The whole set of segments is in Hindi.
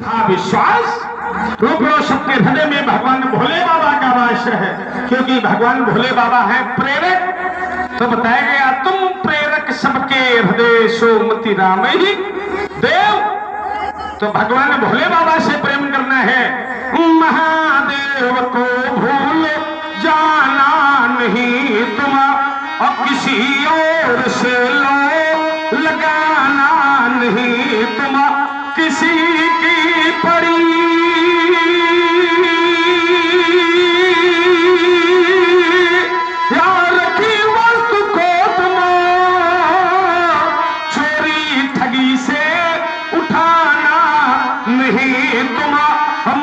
था विश्वास रूपो सबके हृदय में भगवान भोले बाबा का वास है, क्योंकि भगवान भोले बाबा है प्रेरक। तो बताया गया तुम प्रेरक सबके हृदय सोमति राम ही देव। तो भगवान भोले बाबा से प्रेम करना है। महादेव को भूल जाना नहीं तुम, और किसी और से लो लगाना नहीं तुम, किसी की पड़ी यार की वस्तु को तुम चोरी ठगी से उठाना नहीं तुम।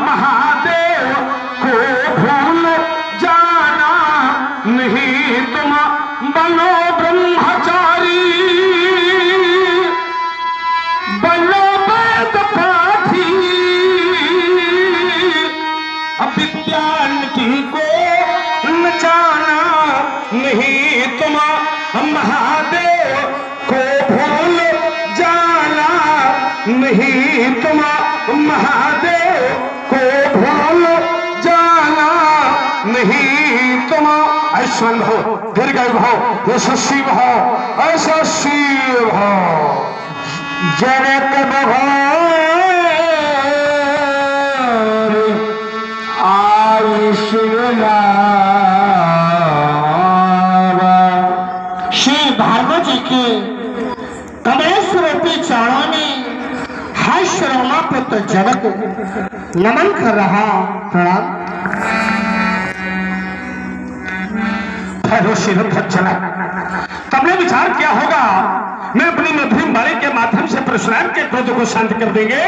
महादेव को भूल जाना नहीं तुम, बनो ब्रह्मचारी बनो वेद पाठी, विद्यानिधि को न जाना नहीं तुम। महादेव को भूल जाना नहीं तुम, महादेव को भूल जाना नहीं तुम। ऐश्वर्य हो, दीर्घायु हो, यशस्वी हो, यशस्वी हो। जगत श्री भागवत जी के कमेश रूपी चरणों में हर्ष रोमा पुत्र जगत नमन कर रहा। प्रणाम। तुमने विचार किया होगा मैं अपनी मधुर वाणी के माध्यम से परशुराम के क्रोध को शांत कर देंगे।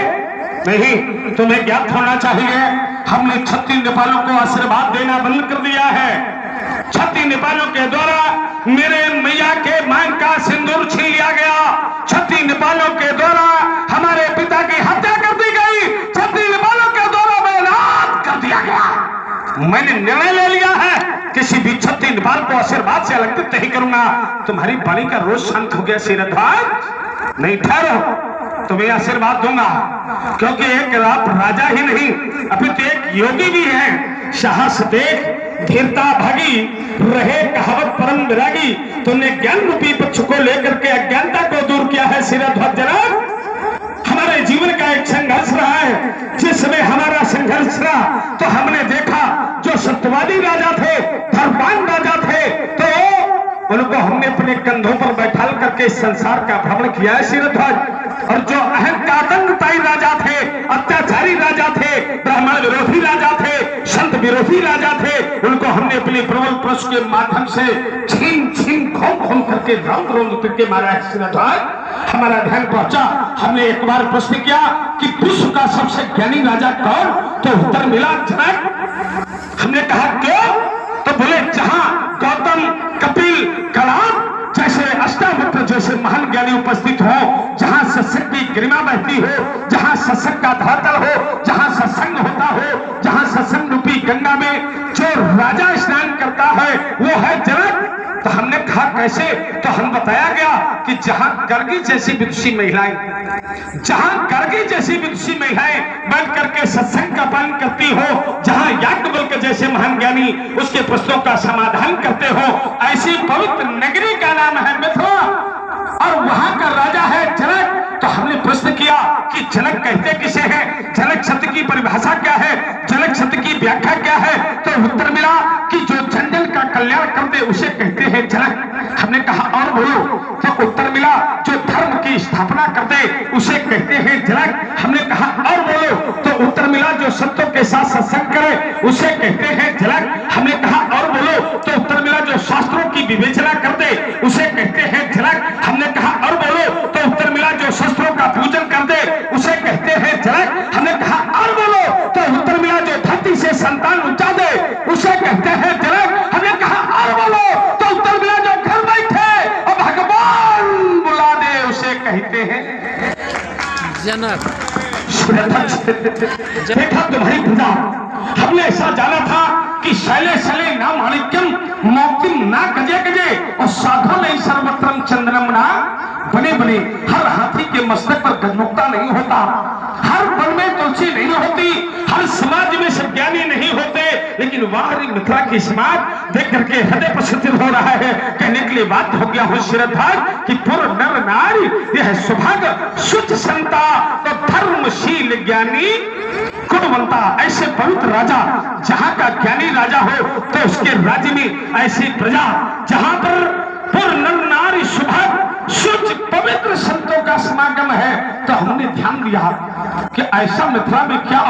नहीं, तुम्हें ज्ञात होना चाहिए हमने 36 नेपालों को आशीर्वाद देना बंद कर दिया है। 36 नेपालों के द्वारा मेरे मैया के मांग का सिंदूर छीन लिया गया। 36 नेपालों के द्वारा हमारे पिता की हत्या कर दी गई। 36 नेपालों के द्वारा बैनात कर दिया गया। मैंने निर्णय ले लिया है किसी भी 36 नेपाल को आशीर्वाद से अलंकृत नहीं करूंगा। तुम्हारी वाणी का रोज शांत हो गया सिरध्वज? नहीं, ठहरो, तुम्हें आशीर्वाद दूंगा, क्योंकि एक आप राजा ही नहीं अपितु एक योगी भी है। साहस देख धीरता भागी रहे कहावत परम विरागी। तुमने ज्ञान रूपी पक्ष को लेकर के अज्ञानता को दूर किया है सिरध्वज जनक। हमारे जीवन का एक संघर्ष रहा है। जिस समय हमारा संघर्ष रहा तो हमने देखा जो सत्यवादी राजा थे, धर्मवान राजा थे, तो उनको हमने अपने कंधों पर बैठाल करके इस संसार का भ्रमण किया है सिरध्वज। और जो अहंकातंकताई राजा थे, अत्याचारी राजा थे, ब्राह्मण विरोधी राजा थे, संत विरोधी राजा थे, उनको हमने अपने प्रबल प्रश्न के माध्यम से छीन छीन खोल खोल करके रौंद रौंद करके मारा है सिरध्वज। हमारा ध्यान पहुंचा, हमने एक बार प्रश्न किया कि विश्व का सबसे ज्ञानी राजा कौन? तो उत्तर मिला जनक। हमने कहा क्यों? तो बोले जहां गौतम, कपिल, कलाम जैसे अष्टावक्र जैसे महान ज्ञानी उपस्थित हो, जहां सत्संग की गरिमा बहती हो, जहां सत्संग का धरातल हो, जहां सत्संग होता हो, जहां सत्संग रूपी गंगा में जो राजा स्नान करता है वो है जनक। तो हमने कहा कैसे? तो हम बताया गया कि जहां गर्गी जैसी विदुषी महिलाएं, जहां गर्गी जैसी विदुषी महिलाएं बैठ करके सत्संग का पालन करती हो, जहां याज्ञवल्क्य जैसे महान ज्ञानी उसके प्रश्नों का समाधान करते हो, ऐसी पवित्र नगरी का नाम है मिथिला और वहां का राजा है जनक। तो हमने प्रश्न किया कि जनक कहते किसे हैं? जनक शब्द की परिभाषा क्या है? जनक शब्द की व्याख्या क्या है? तो उत्तर मिला कि जो जनजन का कल्याण कर दे उसे कहते हैं जनक। हमने कहा और बोलो, तो उत्तर मिला जो धर्म की स्थापना कर दे उसे कहते हैं जनक। हमने कहा और बोलो, तो उत्तर मिला जो सत्यों के साथ सत्संग करे उसे कहते हैं जनक। हमने कहा और बोलो, तो उत्तर मिला जो शास्त्रों की विवेचना कर दे उसे कहते हैं जनक। हमने कहा और बोलो, तो उत्तर मिला जो शस्त्रों का पूजन कर दे उसे कहते हैं जनक। हमने कहा और बोलो, तो उत्तर मिला जो धरती से संतान उच्चा दे उसे कहते हैं जनक। हमने कहा और बोलो, तो उत्तर मिला जो घर बैठे और भगवान बुला दे उसे कहते हैं जनक। देखा तुम्हारी पूजा, हमने ऐसा जाना था कि शैले शैले ना माणिक्यम मौक्तिम ना गजे गजे और साधो नहीं सर्वत्रम चंद्रम ना बने बने, हर हाथी के मस्तक पर गजमुक्ता नहीं होता, हर वन में तुलसी नहीं होती, हर समाज में सब ज्ञानी नहीं होते, लेकिन वारी मिथिला की समाज देख करके हृदय प्रसन्न हो रहा है। कहने के लिए बात हो गया हो श्रद्धा कि पुर नर नारी यह सुभाग शुच संता, तो धर्मशील ज्ञानी गुणवंता। ऐसे पवित्र राजा, जहां का ज्ञानी राजा हो तो उसके राज्य में ऐसी प्रजा जहां पर पुर नर नारी सुभाग शुच पवित्र संतों का समागम है, तो हमने ध्यान दिया कि ऐसा मिथिला में क्या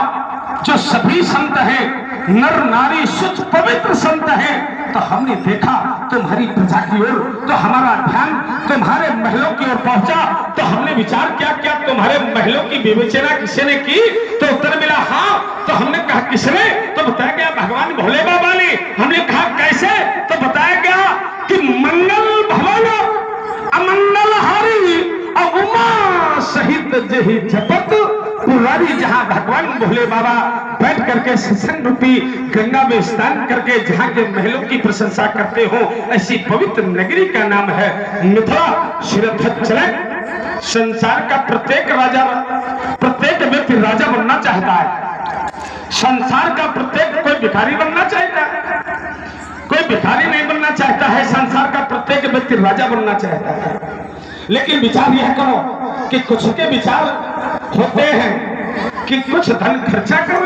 जो सभी संत हैं, नर नारी शुच पवित्र संत हैं। तो हमने देखा तुम्हारी प्रजा की ओर, तो हमारा ध्यान तुम्हारे महलों की ओर पहुंचा, तो हमने विचार किया क्या तुम्हारे महलों की विवेचना किसी ने की? तो उत्तर मिला हाँ। तो हमने कहा किसने? तो बताया गया भगवान भोले बाबा ने। हमने कहा कैसे? तो बताया गया कि मंगल भवन अमंगल हारी उमा सहित जही जपत पुरारी, जहां भगवान भोले बाबा बैठ करके सत्संग रूपी गंगा में स्नान करके जहां के महलों की प्रशंसा करते हो, ऐसी पवित्र नगरी का नाम है मिथिला। श्रीध्वज चले, संसार का प्रत्येक राजा, प्रत्येक व्यक्ति राजा बनना चाहता है। संसार का प्रत्येक कोई भिखारी बनना चाहता है, कोई भिखारी नहीं बनना चाहता है। संसार का प्रत्येक व्यक्ति राजा बनना चाहता है। लेकिन विचार यह करो कि कुछ के विचार होते हैं कि कुछ धन खर्चा करो